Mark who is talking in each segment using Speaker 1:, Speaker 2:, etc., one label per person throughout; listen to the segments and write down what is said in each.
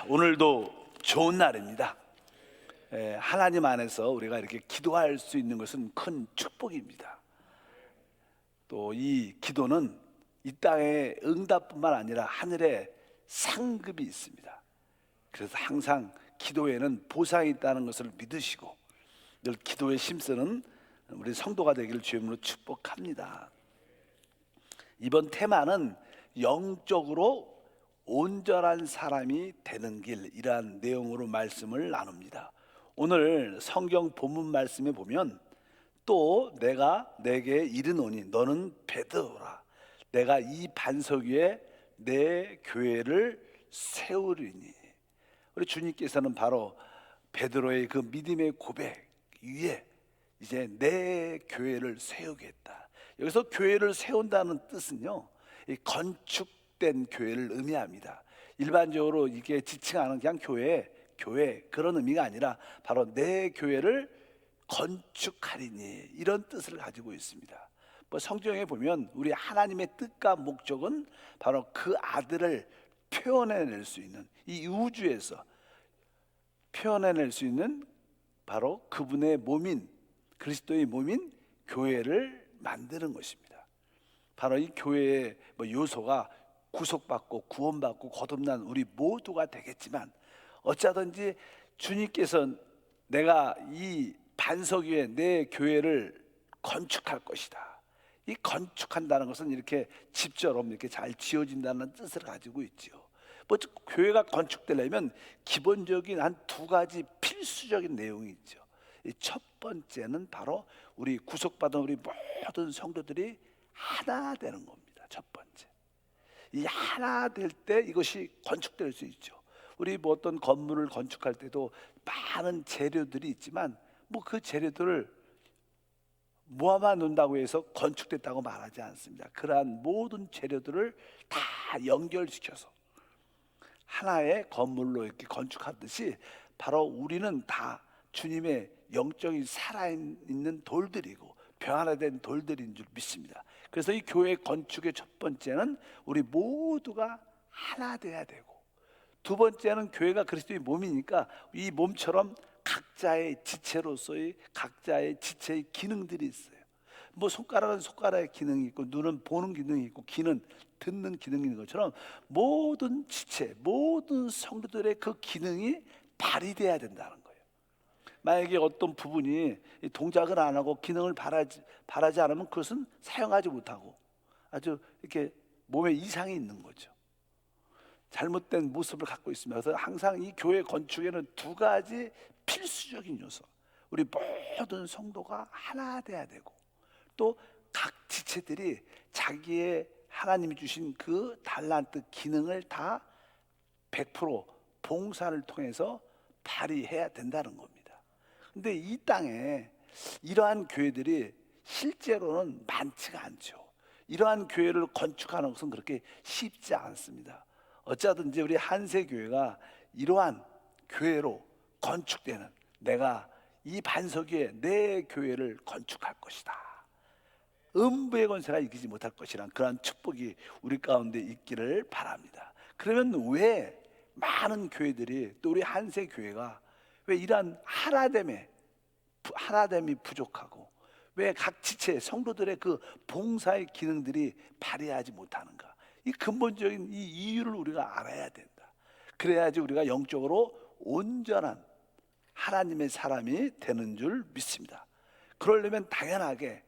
Speaker 1: 오늘도 좋은 날입니다. 하나님 안에서 우리가 이렇게 기도할 수 있는 것은 큰 축복입니다. 또 이 기도는 이 땅의 응답뿐만 아니라 하늘에 상급이 있습니다. 그래서 항상 기도에는 보상이 있다는 것을 믿으시고 늘 기도에 힘쓰는 우리 성도가 되기를 주님으로 축복합니다. 이번 테마는 영적으로 온전한 사람이 되는 길이란 내용으로 말씀을 나눕니다. 오늘 성경 본문 말씀에 보면 또 내가 내게 이르노니 너는 베드로라 내가 이 반석 위에 내 교회를 세우리니. 우리 주님께서는 바로 베드로의 그 믿음의 고백 위에 이제 내 교회를 세우겠다. 여기서 교회를 세운다는 뜻은요, 이 건축된 교회를 의미합니다. 일반적으로 이게 지칭하는 그냥 교회 그런 의미가 아니라 바로 내 교회를 건축하리니 이런 뜻을 가지고 있습니다. 뭐 성경에 보면 우리 하나님의 뜻과 목적은 바로 그 아들을 표현해낼 수 있는, 이 우주에서 표현해낼 수 있는 바로 그분의 몸인, 그리스도의 몸인 교회를 만드는 것입니다. 바로 이 교회의 요소가 구속받고 구원받고 거듭난 우리 모두가 되겠지만, 어쩌든지 주님께서 내가 이 반석 위에 내 교회를 건축할 것이다. 이 건축한다는 것은 이렇게 집처럼 이렇게 잘 지어진다는 뜻을 가지고 있지요. 교회가 건축되려면 기본적인 한 두 가지 필수적인 내용이 있죠. 첫 번째는 바로 우리 구속받은 우리 모든 성도들이 하나 되는 겁니다. 첫 번째, 이 하나 될 때 이것이 건축될 수 있죠. 우리 어떤 건물을 건축할 때도 많은 재료들이 있지만 그 재료들을 모아만 놓는다고 해서 건축됐다고 말하지 않습니다. 그러한 모든 재료들을 다 연결시켜서 하나의 건물로 이렇게 건축하듯이 바로 우리는 다 주님의 영적인 살아있는 돌들이고 병하나된 돌들인 줄 믿습니다. 그래서 이 교회 건축의 첫 번째는 우리 모두가 하나 돼야 되고, 두 번째는 교회가 그리스도의 몸이니까 이 몸처럼 각자의 지체로서의 각자의 지체의 기능들이 있어요. 손가락은 손가락의 기능이 있고, 눈은 보는 기능이 있고, 귀는 듣는 기능이 있는 것처럼 모든 지체, 모든 성도들의 그 기능이 발휘돼야 된다는 거예요. 만약에 어떤 부분이 동작을 안 하고 기능을 발하지 않으면 그것은 사용하지 못하고 아주 이렇게 몸에 이상이 있는 거죠. 잘못된 모습을 갖고 있습니다. 그래서 항상 이 교회 건축에는 두 가지 필수적인 요소, 우리 모든 성도가 하나 돼야 되고, 또 각 지체들이 자기의 하나님이 주신 그 달란트 기능을 다 100% 봉사를 통해서 발휘해야 된다는 겁니다. 근데 이 땅에 이러한 교회들이 실제로는 많지가 않죠. 이러한 교회를 건축하는 것은 그렇게 쉽지 않습니다. 어쩌든지 우리 한세교회가 이러한 교회로 건축되는, 내가 이 반석 위에 내 교회를 건축할 것이다, 음부의 권세가 이기지 못할 것이란 그러한 축복이 우리 가운데 있기를 바랍니다. 그러면 왜 많은 교회들이, 또 우리 한세교회가 왜 이러한 하나됨이 부족하고 왜 각 지체 성도들의 그 봉사의 기능들이 발휘하지 못하는가? 이 근본적인 이 이유를 우리가 알아야 된다. 그래야지 우리가 영적으로 온전한 하나님의 사람이 되는 줄 믿습니다. 그러려면 당연하게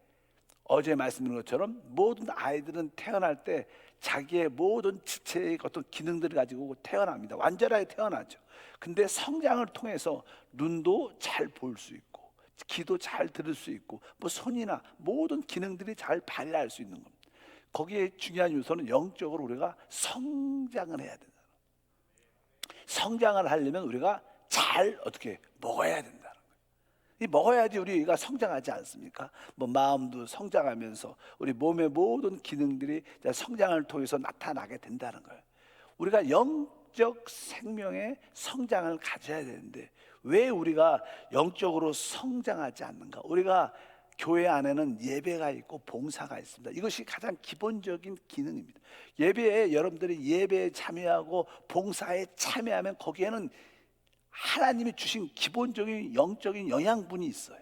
Speaker 1: 어제 말씀드린 것처럼 모든 아이들은 태어날 때 자기의 모든 지체의 어떤 기능들을 가지고 태어납니다. 완전하게 태어나죠. 근데 성장을 통해서 눈도 잘 볼 수 있고, 귀도 잘 들을 수 있고, 손이나 모든 기능들이 잘 발휘할 수 있는 겁니다. 거기에 중요한 요소는 영적으로 우리가 성장을 해야 된다. 성장을 하려면 우리가 잘 어떻게 먹어야 된다는 거예요. 이 먹어야지 우리가 성장하지 않습니까? 마음도 성장하면서 우리 몸의 모든 기능들이 성장을 통해서 나타나게 된다는 거예요. 우리가 영적 생명의 성장을 가져야 되는데 왜 우리가 영적으로 성장하지 않는가? 우리가 교회 안에는 예배가 있고 봉사가 있습니다. 이것이 가장 기본적인 기능입니다. 예배에 여러분들이 예배에 참여하고 봉사에 참여하면 거기에는 하나님이 주신 기본적인 영적인 영양분이 있어요.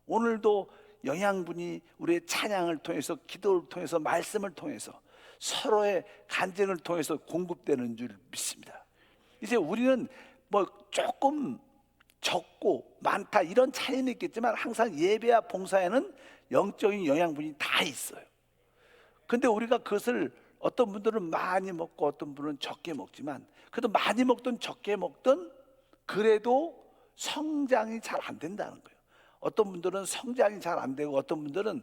Speaker 1: 오늘도 영양분이 우리의 찬양을 통해서, 기도를 통해서, 말씀을 통해서, 서로의 간증을 통해서 공급되는 줄 믿습니다. 이제 우리는 뭐 조금 적고 많다 이런 차이는 있겠지만 항상 예배와 봉사에는 영적인 영양분이 다 있어요. 근데 우리가 그것을 어떤 분들은 많이 먹고 어떤 분은 적게 먹지만, 그래도 많이 먹든 적게 먹든 그래도 성장이 잘 안 된다는 거예요. 어떤 분들은 성장이 잘 안 되고 어떤 분들은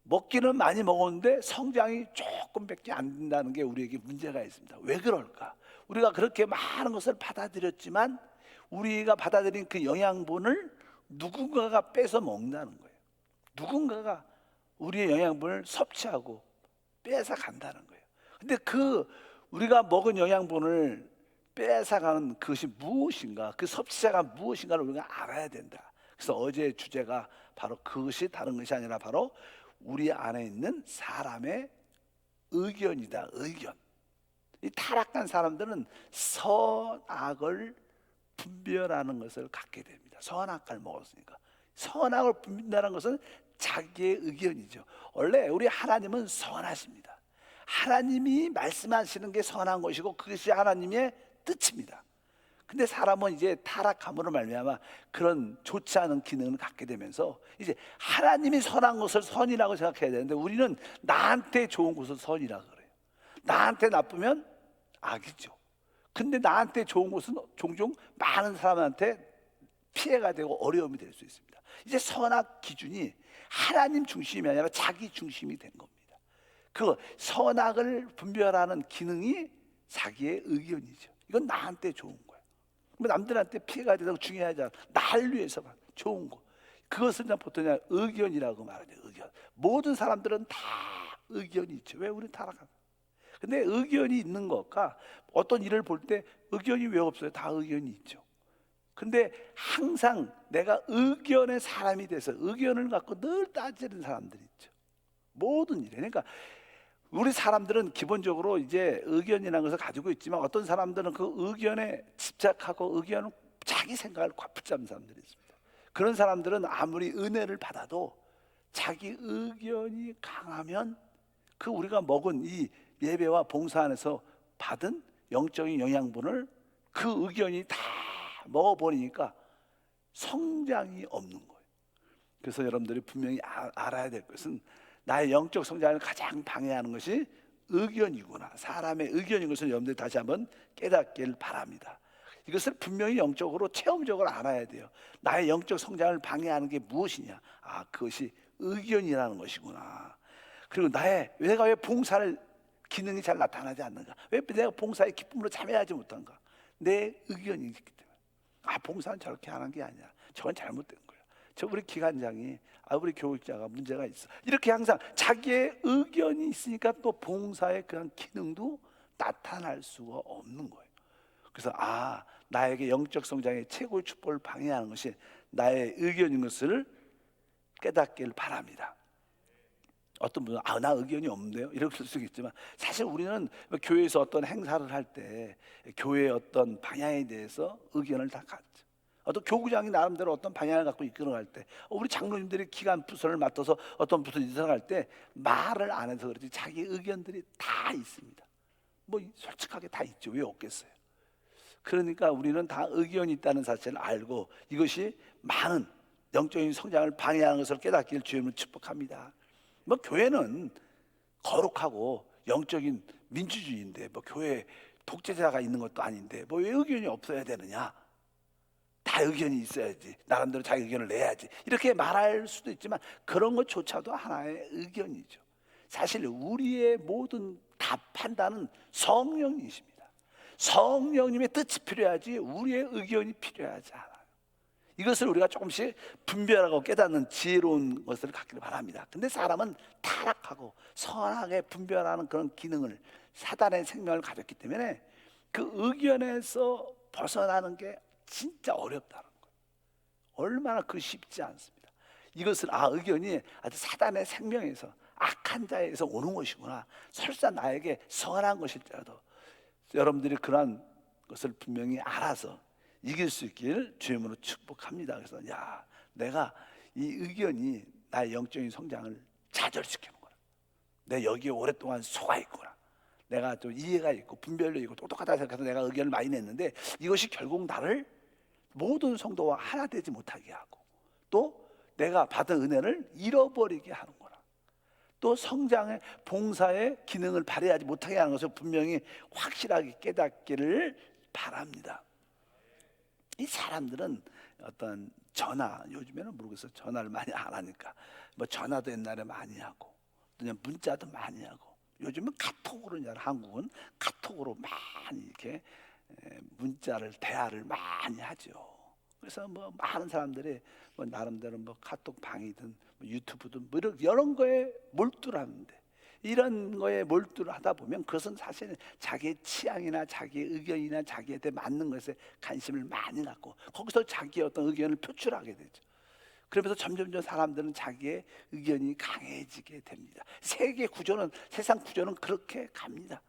Speaker 1: 먹기는 많이 먹었는데 성장이 조금밖에 안 된다는 게 우리에게 문제가 있습니다. 왜 그럴까? 우리가 그렇게 많은 것을 받아들였지만 우리가 받아들인 그 영양분을 누군가가 뺏어 먹는다는 거예요. 누군가가 우리의 영양분을 섭취하고 뺏어 간다는 거예요. 근데 그 우리가 먹은 영양분을 뺏어가는 그것이 무엇인가, 그 섭취자가 무엇인가를 우리가 알아야 된다. 그래서 어제의 주제가 바로 그것이 다른 것이 아니라 바로 우리 안에 있는 사람의 의견이다. 의견. 이 타락한 사람들은 선악을 분별하는 것을 갖게 됩니다. 선악을 먹었으니까. 선악을 분별하는 것은 자기의 의견이죠. 원래 우리 하나님은 선하십니다. 하나님이 말씀하시는 게 선한 것이고 그것이 하나님의 뜻입니다. 근데 사람은 이제 타락함으로 말미암아 그런 좋지 않은 기능을 갖게 되면서 이제 하나님이 선한 것을 선이라고 생각해야 되는데 우리는 나한테 좋은 것을 선이라고 그래요. 나한테 나쁘면 악이죠. 근데 나한테 좋은 것은 종종 많은 사람한테 피해가 되고 어려움이 될 수 있습니다. 이제 선악 기준이 하나님 중심이 아니라 자기 중심이 된 겁니다. 그 선악을 분별하는 기능이 자기의 의견이죠. 이건 나한테 좋은 거예요. 남들한테 피해가 되다고 중요하지 않아. 날 위해서만 좋은 거. 그것을 보통 의견이라고 말하죠. 의견. 모든 사람들은 다 의견이 있죠. 왜 우리 타락합니까? 근데 의견이 있는 것과 어떤 일을 볼 때 의견이 왜 없어요? 다 의견이 있죠. 근데 항상 내가 의견의 사람이 돼서 의견을 갖고 늘 따지는 사람들이 있죠. 모든 일에. 그러니까 우리 사람들은 기본적으로 이제 의견이라는 것을 가지고 있지만 어떤 사람들은 그 의견에 집착하고 의견을 자기 생각을 붙잡는 사람들이 있습니다. 그런 사람들은 아무리 은혜를 받아도 자기 의견이 강하면 그 우리가 먹은 이 예배와 봉사 안에서 받은 영적인 영양분을 그 의견이 다 먹어버리니까 성장이 없는 거예요. 그래서 여러분들이 분명히 알아야 될 것은 나의 영적 성장을 가장 방해하는 것이 의견이구나. 사람의 의견인 것을 여러분들이 다시 한번 깨닫길 바랍니다. 이것을 분명히 영적으로 체험적으로 알아야 돼요. 나의 영적 성장을 방해하는 게 무엇이냐? 아, 그것이 의견이라는 것이구나. 그리고 내가 왜 봉사를 기능이 잘 나타나지 않는가? 왜 내가 봉사의 기쁨으로 참여하지 못한가? 내 의견이 있기 때문에. 아, 봉사는 저렇게 하는 게 아니야. 저건 잘못된 거야. 저 우리 기관장이, 우리 교육자가 문제가 있어. 이렇게 항상 자기의 의견이 있으니까 또 봉사의 그런 기능도 나타날 수가 없는 거예요. 그래서 나에게 영적 성장의 최고의 축복을 방해하는 것이 나의 의견인 것을 깨닫길 바랍니다. 어떤 분은 나 의견이 없는데요? 이렇게 할 수 있겠지만 사실 우리는 교회에서 어떤 행사를 할 때 교회의 어떤 방향에 대해서 의견을 다 갖죠. 어떤 교구장이 나름대로 어떤 방향을 갖고 이끌어갈 때 우리 장로님들이 기간 부서를 맡아서 어떤 부서를 이끌어갈 때 말을 안 해서 그렇지 자기 의견들이 다 있습니다. 뭐 솔직하게 다 있죠. 왜 없겠어요? 그러니까 우리는 다 의견이 있다는 사실을 알고 이것이 많은 영적인 성장을 방해하는 것을 깨닫기를 주님을 축복합니다. 뭐 교회는 거룩하고 영적인 민주주의인데 뭐 교회 독재자가 있는 것도 아닌데 뭐 왜 의견이 없어야 되느냐? 다 의견이 있어야지. 나름대로 자기 의견을 내야지. 이렇게 말할 수도 있지만 그런 것조차도 하나의 의견이죠. 사실 우리의 모든 다 판단은 성령님이십니다. 성령님의 뜻이 필요하지 우리의 의견이 필요하지 않아요. 이것을 우리가 조금씩 분별하고 깨닫는 지혜로운 것을 갖기를 바랍니다. 근데 사람은 타락하고 선하게 분별하는 그런 기능을 사단의 생명을 가졌기 때문에 그 의견에서 벗어나는 게 진짜 어렵다는 거예요. 얼마나 그 쉽지 않습니다. 이것은 의견이 아주 사단의 생명에서, 악한 자에서 오는 것이구나. 설사 나에게 선한 것일지라도 여러분들이 그러한 것을 분명히 알아서 이길 수 있길 주님으로 축복합니다. 그래서 내가 이 의견이 나의 영적인 성장을 좌절시키는구나. 내 여기에 오랫동안 속아 있구나. 내가 좀 이해가 있고 분별도 있고 똑똑하다 생각해서 내가 의견을 많이 냈는데 이것이 결국 나를 모든 성도와 하나 되지 못하게 하고 또 내가 받은 은혜를 잃어버리게 하는구나. 또 성장의 봉사의 기능을 발휘하지 못하게 하는 것을 분명히 확실하게 깨닫기를 바랍니다. 이 사람들은 어떤 전화, 요즘에는 모르겠어요. 전화를 많이 안 하니까 뭐 전화도 옛날에 많이 하고 그냥 문자도 많이 하고 요즘은 카톡으로, 이제 한국은 카톡으로 많이 이렇게 문자를, 대화를 많이 하죠. 그래서 뭐 많은 사람들이 뭐 나름대로 뭐 카톡 방이든 뭐 유튜브든 뭐 이런 거에 몰두를 하는데, 이런 거에 몰두를 하다 보면 그것은 사실 자기의 취향이나 자기의 의견이나 자기에 대해 맞는 것에 관심을 많이 갖고 거기서 자기의 어떤 의견을 표출하게 되죠. 그러면서 점점점 사람들은 자기의 의견이 강해지게 됩니다. 세계 구조는, 세상 구조는 그렇게 갑니다.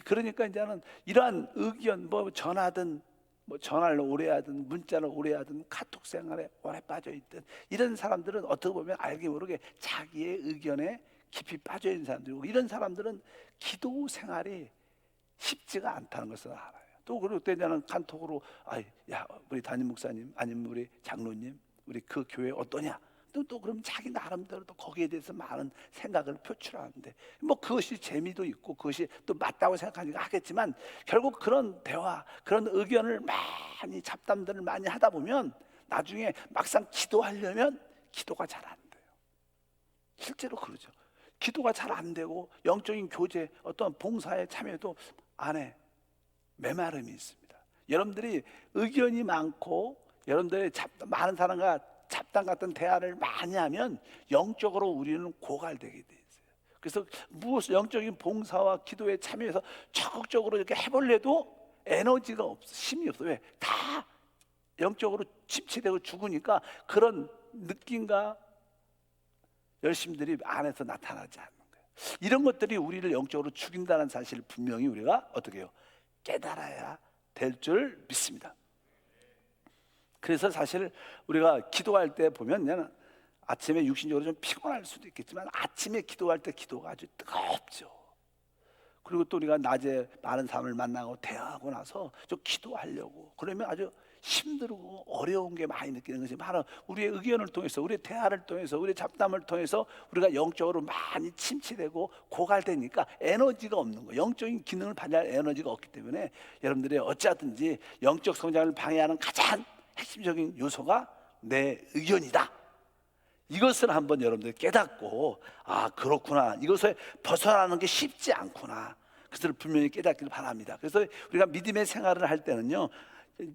Speaker 1: 그러니까 이제는 이러한 의견, 뭐 전화든 뭐 전화를 오래 하든 문자를 오래 하든 카톡 생활에 오래 빠져 있든, 이런 사람들은 어떻게 보면 알게 모르게 자기의 의견에 깊이 빠져 있는 사람들이고, 이런 사람들은 기도 생활이 쉽지가 않다는 것을 알아요. 또 그리고 때는 카톡으로 우리 담임 목사님, 아니면 우리 장로님, 우리 그 교회 어떠냐, 또 그럼 자기 나름대로 또 거기에 대해서 많은 생각을 표출하는데, 뭐 그것이 재미도 있고 그것이 또 맞다고 생각하니까 하겠지만, 결국 그런 대화, 그런 의견을 많이, 잡담들을 많이 하다 보면 나중에 막상 기도하려면 기도가 잘 안 돼요. 실제로 그러죠. 기도가 잘 안 되고 영적인 교제, 어떤 봉사에 참여도 안에 메마름이 있습니다. 여러분들이 의견이 많고 여러분들이 많은 사람과 잡담 같은 대화를 많이 하면 영적으로 우리는 고갈되게 돼 있어요. 그래서 무엇을 영적인 봉사와 기도에 참여해서 적극적으로 이렇게 해볼래도 에너지가 없어, 힘이 없어. 왜? 다 영적으로 침체되고 죽으니까 그런 느낌과 열심들이 안에서 나타나지 않는 거예요. 이런 것들이 우리를 영적으로 죽인다는 사실을 분명히 우리가 어떻게 해요? 깨달아야 될 줄 믿습니다. 그래서 사실 우리가 기도할 때 보면 아침에 육신적으로 좀 피곤할 수도 있겠지만 아침에 기도할 때 기도가 아주 뜨겁죠. 그리고 또 우리가 낮에 많은 사람을 만나고 대화하고 나서 좀 기도하려고 그러면 아주 힘들고 어려운 게 많이 느끼는 것이 바로 우리의 의견을 통해서, 우리의 대화를 통해서, 우리의 잡담을 통해서 우리가 영적으로 많이 침체되고 고갈되니까 에너지가 없는 거예요. 영적인 기능을 발휘할 에너지가 없기 때문에 여러분들이 어찌하든지 영적 성장을 방해하는 가장 핵심적인 요소가 내 의견이다. 이것을 한번 여러분들이 깨닫고 그렇구나, 이것에 벗어나는 게 쉽지 않구나, 그것을 분명히 깨닫기를 바랍니다. 그래서 우리가 믿음의 생활을 할 때는요,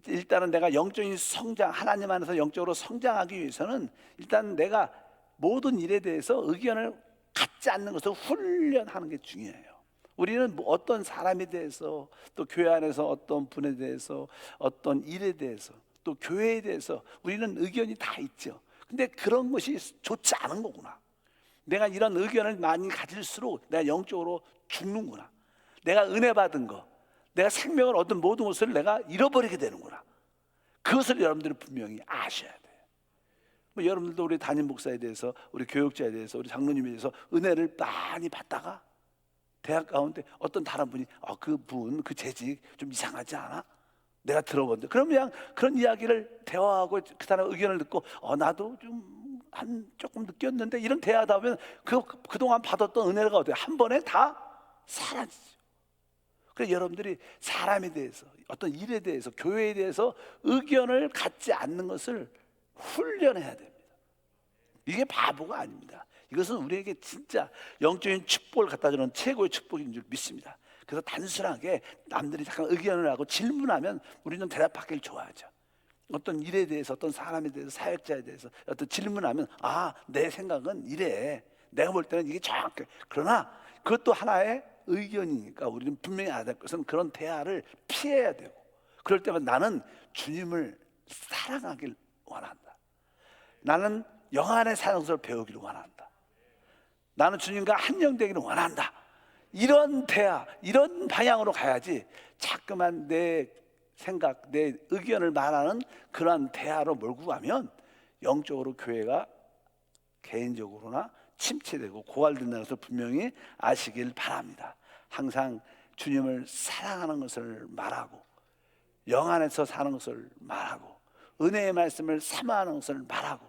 Speaker 1: 일단은 내가 영적인 성장, 하나님 안에서 영적으로 성장하기 위해서는 일단 내가 모든 일에 대해서 의견을 갖지 않는 것을 훈련하는 게 중요해요. 우리는 어떤 사람에 대해서, 또 교회 안에서 어떤 분에 대해서, 어떤 일에 대해서, 또 교회에 대해서 우리는 의견이 다 있죠. 근데 그런 것이 좋지 않은 거구나. 내가 이런 의견을 많이 가질수록 내가 영적으로 죽는구나. 내가 은혜 받은 거, 내가 생명을 얻은 모든 것을 내가 잃어버리게 되는구나. 그것을 여러분들이 분명히 아셔야 돼요. 뭐 여러분들도 우리 담임 목사에 대해서, 우리 교육자에 대해서, 우리 장로님에 대해서 은혜를 많이 받다가 대학 가운데 어떤 다른 분이 그분 그 재직 좀 이상하지 않아? 내가 들어본데, 그럼 그냥 그런 이야기를 대화하고 그 사람 의견을 듣고 나도 좀 조금 느꼈는데, 이런 대화하다 보면 그동안 받았던 은혜가 어때요? 한 번에 다 사라지죠. 그래서 여러분들이 사람에 대해서, 어떤 일에 대해서, 교회에 대해서 의견을 갖지 않는 것을 훈련해야 됩니다. 이게 바보가 아닙니다. 이것은 우리에게 진짜 영적인 축복을 갖다 주는 최고의 축복인 줄 믿습니다. 그래서 단순하게 남들이 잠깐 의견을 하고 질문하면 우리는 대답하기를 좋아하죠. 어떤 일에 대해서, 어떤 사람에 대해서, 사역자에 대해서 어떤 질문하면 내 생각은 이래, 내가 볼 때는 이게 정확해. 그러나 그것도 하나의 의견이니까 우리는 분명히 알아야 될 것은 그런 대화를 피해야 되고, 그럴 때마다 나는 주님을 사랑하길 원한다. 나는 영안의 사는 것을 배우기를 원한다. 나는 주님과 한영되기를 원한다. 이런 대화, 이런 방향으로 가야지 자꾸만 내 생각, 내 의견을 말하는 그런 대화로 몰고 가면 영적으로 교회가 개인적으로나 침체되고 고갈된다는 것을 분명히 아시길 바랍니다. 항상 주님을 사랑하는 것을 말하고, 영 안에서 사는 것을 말하고, 은혜의 말씀을 사모하는 것을 말하고,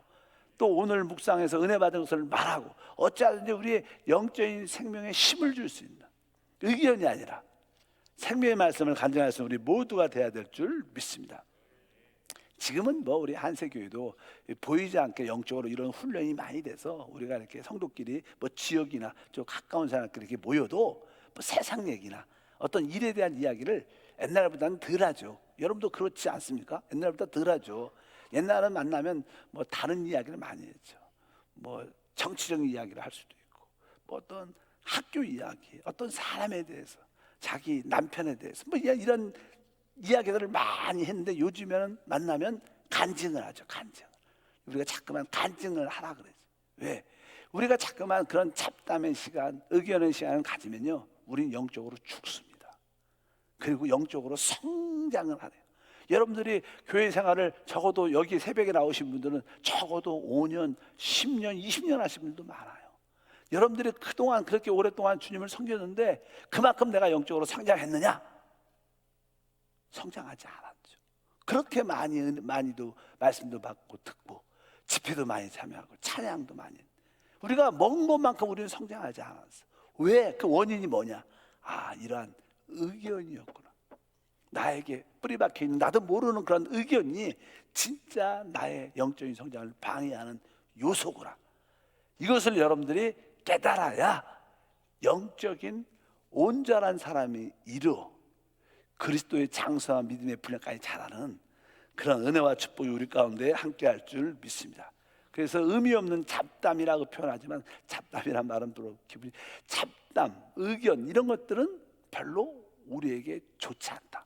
Speaker 1: 또 오늘 묵상에서 은혜 받은 것을 말하고, 어찌하든지 우리의 영적인 생명에 힘을 줄 수 있는 의견이 아니라 생명의 말씀을 간증할 우리 모두가 돼야 될 줄 믿습니다. 지금은 뭐 우리 한세교회도 보이지 않게 영적으로 이런 훈련이 많이 돼서 우리가 이렇게 성도끼리 뭐 지역이나 좀 가까운 사람끼리 이렇게 모여도 뭐 세상 얘기나 어떤 일에 대한 이야기를 옛날보다는 덜 하죠. 여러분도 그렇지 않습니까? 옛날보다 덜 하죠. 옛날은 만나면 뭐 다른 이야기를 많이 했죠. 뭐 정치적 이야기를 할 수도 있고, 뭐 어떤 학교 이야기, 어떤 사람에 대해서, 자기 남편에 대해서 뭐 이런 이야기들을 많이 했는데 요즘에는 만나면 간증을 하죠. 간증. 우리가 자꾸만 간증을 하라 그러죠. 왜? 우리가 자꾸만 그런 잡담의 시간, 의견의 시간을 가지면요, 우리는 영적으로 죽습니다. 그리고 영적으로 성장을 하네요. 여러분들이 교회 생활을 적어도 여기 새벽에 나오신 분들은 적어도 5년, 10년, 20년 하신 분들도 많아요. 여러분들이 그동안 그렇게 오랫동안 주님을 섬겼는데 그만큼 내가 영적으로 성장했느냐? 성장하지 않았죠. 그렇게 많이도 말씀도 받고 듣고 집회도 많이 참여하고 찬양도 많이 했는데 우리가 먹은 것만큼 우리는 성장하지 않았어. 왜? 그 원인이 뭐냐? 아, 이러한 의견이었구나. 나에게 뿌리박혀 있는 나도 모르는 그런 의견이 진짜 나의 영적인 성장을 방해하는 요소구나. 이것을 여러분들이 깨달아야 영적인 온전한 사람이 이루어 그리스도의 장성한 믿음의 분량까지 자라는 그런 은혜와 축복이 우리 가운데 함께할 줄 믿습니다. 그래서 의미 없는 잡담이라고 표현하지만 잡담이란 말은 또 기분이 잡담, 의견 이런 것들은 별로 우리에게 좋지 않다.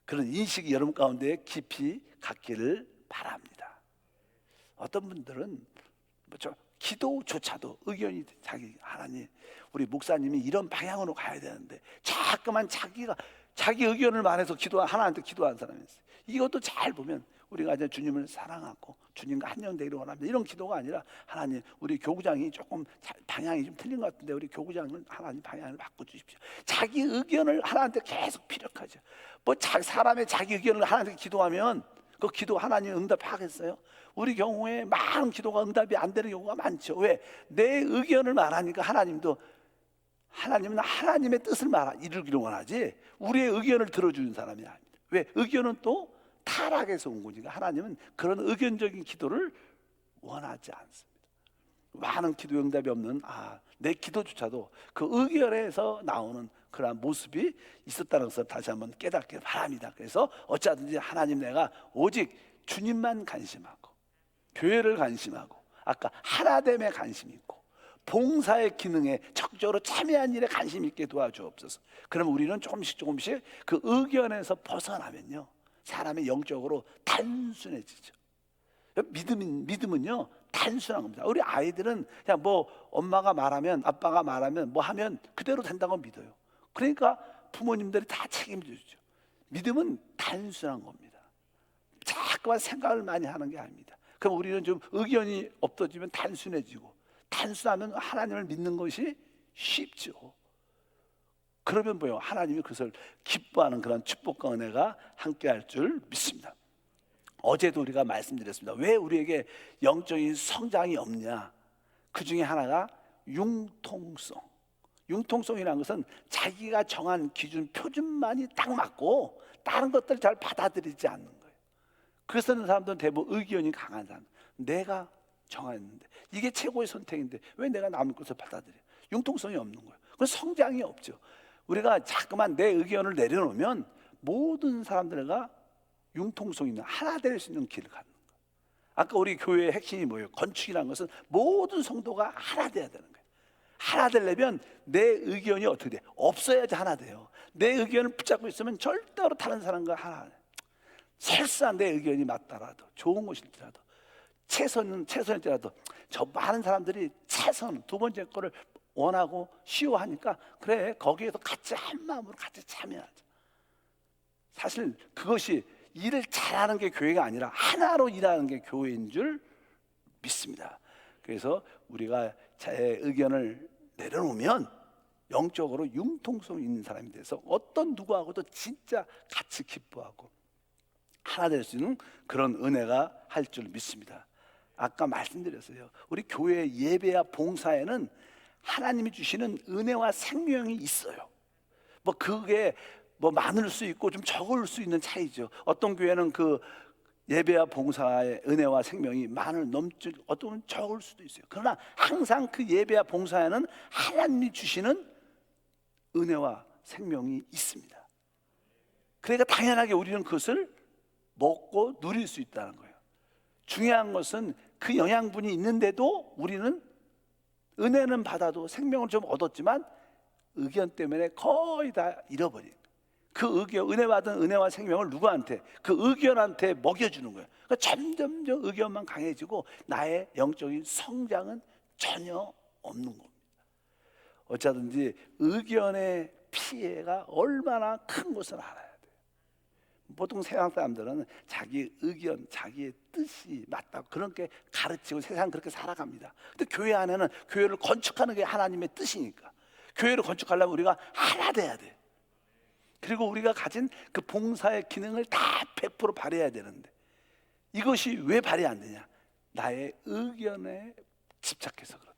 Speaker 1: 그런 인식이 여러분 가운데 깊이 갖기를 바랍니다. 어떤 분들은 뭐죠? 기도조차도 의견이 자기 하나님, 우리 목사님이 이런 방향으로 가야 되는데 자꾸만 자기 의견을 말해서 하나님한테 기도하는 사람이 있어요. 이것도 잘 보면 우리가 이제 주님을 사랑하고 주님과 한영되기를 원합니다. 이런 기도가 아니라 하나님, 우리 교구장이 조금 방향이 좀 틀린 것 같은데 우리 교구장을 하나님 방향을 바꿔주십시오. 자기 의견을 하나님한테 계속 피력하죠. 뭐 사람의 자기 의견을 하나님한테 기도하면 그 기도 하나님 응답하겠어요? 우리 경우에 많은 기도가 응답이 안 되는 경우가 많죠. 왜? 내 의견을 말하니까 하나님은 하나님의 뜻을 이루기를 원하지 우리의 의견을 들어주는 사람이 아닙니다. 왜? 의견은 또 타락에서 온 거니까 하나님은 그런 의견적인 기도를 원하지 않습니다. 많은 기도 응답이 없는 내 기도조차도 그 의견에서 나오는 그러한 모습이 있었다는 것을 다시 한번 깨닫길 바랍니다. 그래서 어찌하든지 하나님, 내가 오직 주님만 관심하고 교회를 관심하고 아까 하나됨에 관심 있고 봉사의 기능에 적극적으로 참여한 일에 관심 있게 도와주옵소서. 그럼 우리는 조금씩 그 의견에서 벗어나면요, 사람이 영적으로 단순해지죠. 믿음은요 단순한 겁니다. 우리 아이들은 그냥 뭐 엄마가 말하면, 아빠가 말하면 뭐 하면 그대로 된다고 믿어요. 그러니까 부모님들이 다 책임져주죠. 믿음은 단순한 겁니다. 자꾸만 생각을 많이 하는 게 아닙니다. 그럼 우리는 좀 의견이 없어지면 단순해지고, 단순하면 하나님을 믿는 것이 쉽죠. 그러면 뭐요? 하나님이 그것을 기뻐하는 그런 축복과 은혜가 함께할 줄 믿습니다. 어제도 우리가 말씀드렸습니다. 왜 우리에게 영적인 성장이 없냐? 그 중에 하나가 융통성. 융통성이라는 것은 자기가 정한 기준, 표준만이 딱 맞고 다른 것들 잘 받아들이지 않는 거예요. 그래서 사람들은 대부분 의견이 강한 사람. 내가 정했는데 이게 최고의 선택인데 왜 내가 남의 것을 받아들여? 융통성이 없는 거예요. 그건 성장이 없죠. 우리가 자꾸만 내 의견을 내려놓으면 모든 사람들과 융통성 있는 하나 될 수 있는 길을 가는 거예요. 아까 우리 교회의 핵심이 뭐예요? 건축이라는 것은 모든 성도가 하나 돼야 되는 거예요. 하나 되려면 내 의견이 어떻게 돼? 없어야지 하나 돼요. 내 의견을 붙잡고 있으면 절대로 다른 사람과 하나 안 해요. 설사 내 의견이 맞더라도, 좋은 것일지라도 최선일지라도 저 많은 사람들이 최선 두 번째 거를 원하고 쉬워하니까 그래 거기에서 같이 한 마음으로 같이 참여하자. 사실 그것이 일을 잘하는 게 교회가 아니라 하나로 일하는 게 교회인 줄 믿습니다. 그래서 우리가 제 의견을 내려놓으면 영적으로 융통성 있는 사람이 돼서 어떤 누구하고도 진짜 같이 기뻐하고 하나 될 수 있는 그런 은혜가 할 줄 믿습니다. 아까 말씀드렸어요. 우리 교회 예배와 봉사에는 하나님이 주시는 은혜와 생명이 있어요. 뭐 그게 뭐 많을 수 있고 좀 적을 수 있는 차이죠. 어떤 교회는 그 예배와 봉사의 은혜와 생명이 많을 넘지, 어떤 적을 수도 있어요. 그러나 항상 그 예배와 봉사에는 하나님이 주시는 은혜와 생명이 있습니다. 그러니까 당연하게 우리는 그것을 먹고 누릴 수 있다는 거예요. 중요한 것은 그 영양분이 있는데도 우리는 은혜는 받아도 생명을 좀 얻었지만 의견 때문에 거의 다 잃어버린, 그 의견, 은혜 받은 은혜와 생명을 누구한테? 그 의견한테 먹여주는 거예요. 그러니까 점점점 의견만 강해지고 나의 영적인 성장은 전혀 없는 겁니다. 어쩌든지 의견의 피해가 얼마나 큰 것을 알아야 돼요. 보통 세상 사람들은 자기 의견, 자기의 뜻이 맞다고 그렇게 가르치고 세상 그렇게 살아갑니다. 근데 교회 안에는 교회를 건축하는 게 하나님의 뜻이니까 교회를 건축하려면 우리가 하나 돼야 돼요. 그리고 우리가 가진 그 봉사의 기능을 다 100% 발휘해야 되는데 이것이 왜 발휘 안 되냐? 나의 의견에 집착해서 그렇다.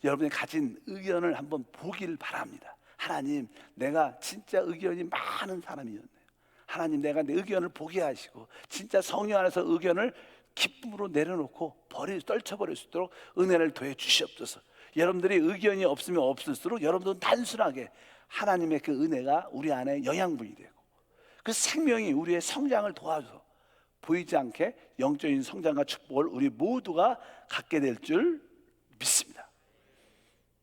Speaker 1: 여러분이 가진 의견을 한번 보길 바랍니다. 하나님, 내가 진짜 의견이 많은 사람이었네요. 하나님, 내가 내 의견을 보게 하시고 진짜 성령 안에서 의견을 기쁨으로 내려놓고 떨쳐버릴 수 있도록 은혜를 더해 주시옵소서. 여러분들이 의견이 없으면 없을수록 여러분들은 단순하게 하나님의 그 은혜가 우리 안에 영양분이 되고 그 생명이 우리의 성장을 도와줘서 보이지 않게 영적인 성장과 축복을 우리 모두가 갖게 될 줄 믿습니다.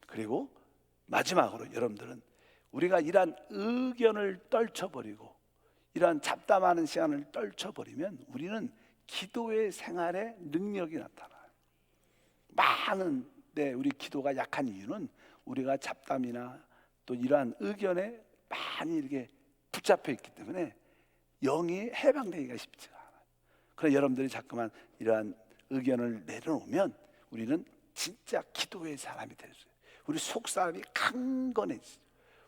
Speaker 1: 그리고 마지막으로 여러분들은 우리가 이러한 의견을 떨쳐버리고 이러한 잡담하는 시간을 떨쳐버리면 우리는 기도의 생활에 능력이 나타나요. 많은데 우리 기도가 약한 이유는 우리가 잡담이나 또 이러한 의견에 많이 이렇게 붙잡혀 있기 때문에 영이 해방되기가 쉽지가 않아요. 그래서 여러분들이 자꾸만 이러한 의견을 내려놓으면 우리는 진짜 기도의 사람이 될 수 있어요. 우리 속사람이 강건해지죠.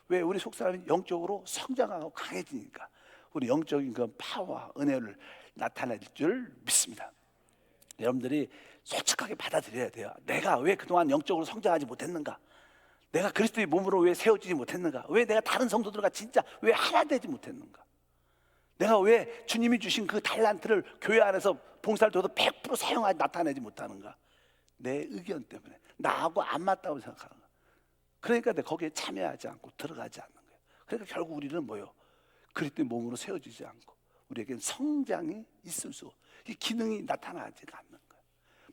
Speaker 1: 왜? 우리 속사람이 영적으로 성장하고 강해지니까 우리 영적인 그 파워와 은혜를 나타낼 줄 믿습니다. 여러분들이 솔직하게 받아들여야 돼요. 내가 왜 그동안 영적으로 성장하지 못했는가? 내가 그리스도의 몸으로 왜 세워지지 못했는가? 왜 내가 다른 성도들과 진짜 왜 하나 되지 못했는가? 내가 왜 주님이 주신 그 달란트를 교회 안에서 봉사를 둬도 100% 사용하지 나타내지 못하는가? 내 의견 때문에 나하고 안 맞다고 생각하는 거야. 그러니까 내가 거기에 참여하지 않고 들어가지 않는 거예요. 그러니까 결국 우리는 뭐요? 그리스도의 몸으로 세워지지 않고 우리에겐 성장이 있을 수, 이 기능이 나타나지가 않는 거예요.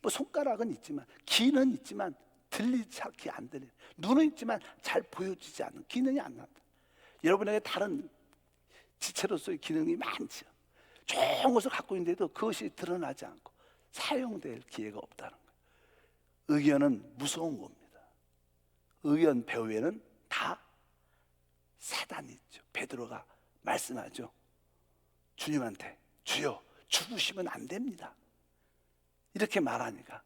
Speaker 1: 뭐 손가락은 있지만, 귀는 있지만 들리지 않게 안 들려. 눈은 있지만 잘 보여지지 않는 기능이 안 난다. 여러분에게 다른 지체로서의 기능이 많죠. 좋은 것을 갖고 있는데도 그것이 드러나지 않고 사용될 기회가 없다는 거예요. 의견은 무서운 겁니다. 의견 배후에는 다 사단이 있죠. 베드로가 말씀하죠. 주님한테 주여 죽으시면 안 됩니다. 이렇게 말하니까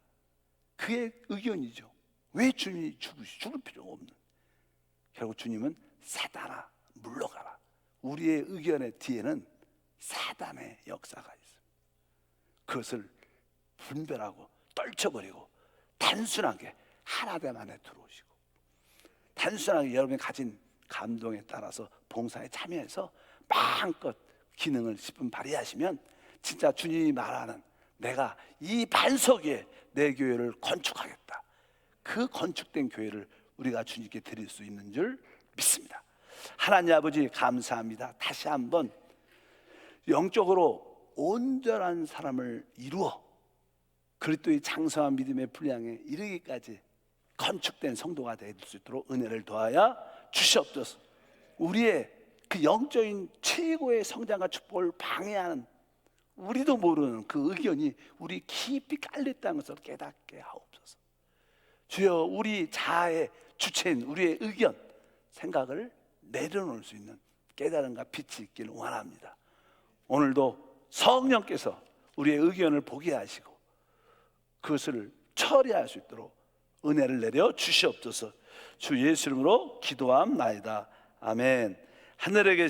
Speaker 1: 그의 의견이죠. 왜 주님이 죽을 필요가 없는. 결국 주님은 사단아 물러가라. 우리의 의견의 뒤에는 사단의 역사가 있어요. 그것을 분별하고 떨쳐버리고 단순하게 하나됨 안에 들어오시고 단순하게 여러분이 가진 감동에 따라서 봉사에 참여해서 마음껏 기능을 10분 발휘하시면 진짜 주님이 말하는 내가 이 반석 위에 내 교회를 건축하겠다. 그 건축된 교회를 우리가 주님께 드릴 수 있는 줄 믿습니다. 하나님 아버지 감사합니다. 다시 한번 영적으로 온전한 사람을 이루어 그리스도의 장성한 믿음의 분량에 이르기까지 건축된 성도가 될 수 있도록 은혜를 더하여 주시옵소서. 우리의 그 영적인 최고의 성장과 축복을 방해하는 우리도 모르는 그 의견이 우리 깊이 깔렸다는 것을 깨닫게 하옵소서. 주여, 우리 자아의 주체인 우리의 의견, 생각을 내려놓을 수 있는 깨달음과 빛이 있기를 원합니다. 오늘도 성령께서 우리의 의견을 보게 하시고 그것을 처리할 수 있도록 은혜를 내려 주시옵소서. 주 예수 이름으로 기도함나이다. 아멘. 하늘에 계신